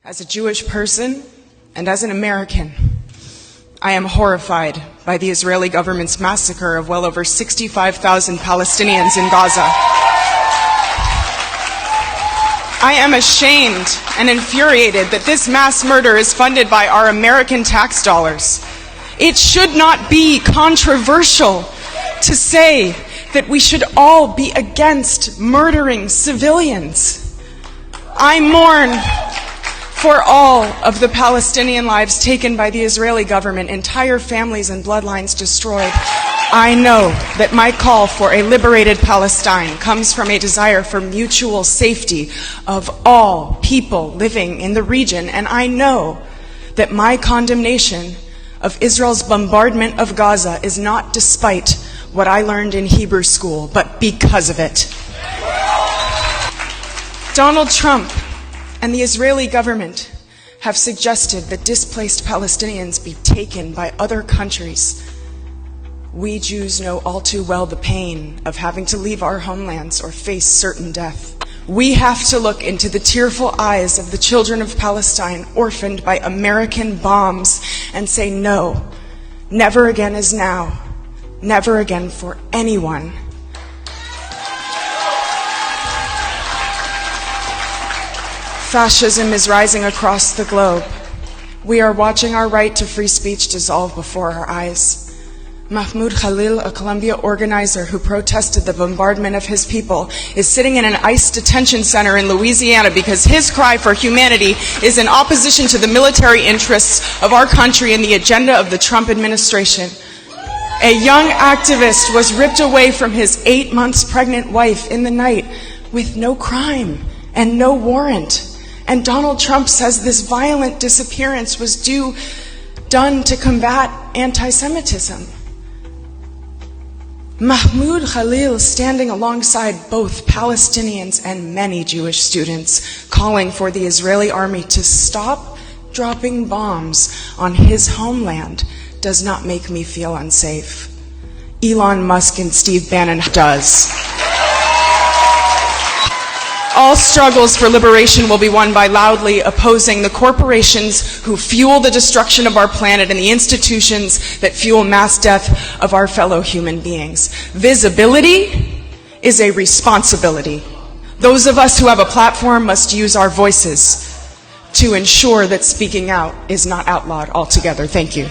As a Jewish person and as an American, I am horrified by the Israeli government's massacre of well over 65,000 Palestinians in Gaza. I am ashamed and infuriated that this mass murder is funded by our American tax dollars. It should not be controversial to say that we should all be against murdering civilians. I mourn for all of the Palestinian lives taken by the Israeli government, entire families and bloodlines destroyed. I know that my call for a liberated Palestine comes from a desire for mutual safety of all people living in the region, and I know that my condemnation of Israel's bombardment of Gaza is not despite what I learned in Hebrew school, but because of it. Donald Trump and the Israeli government have suggested that displaced Palestinians be taken by other countries. We Jews know all too well the pain of having to leave our homelands or face certain death. We have to look into the tearful eyes of the children of Palestine orphaned by American bombs and say no, never again is now, never again for anyone. Fascism is rising across the globe. We are watching our right to free speech dissolve before our eyes. Mahmoud Khalil, a Columbia organizer who protested the bombardment of his people, is sitting in an ICE detention center in Louisiana because his cry for humanity is in opposition to the military interests of our country and the agenda of the Trump administration. A young activist was ripped away from his 8 months pregnant wife in the night with no crime and no warrant. And Donald Trump says this violent disappearance was done to combat anti-Semitism. Mahmoud Khalil standing alongside both Palestinians and many Jewish students, calling for the Israeli army to stop dropping bombs on his homeland, does not make me feel unsafe. Elon Musk and Steve Bannon does. All struggles for liberation will be won by loudly opposing the corporations who fuel the destruction of our planet and the institutions that fuel mass death of our fellow human beings. Visibility is a responsibility. Those of us who have a platform must use our voices to ensure that speaking out is not outlawed altogether. Thank you.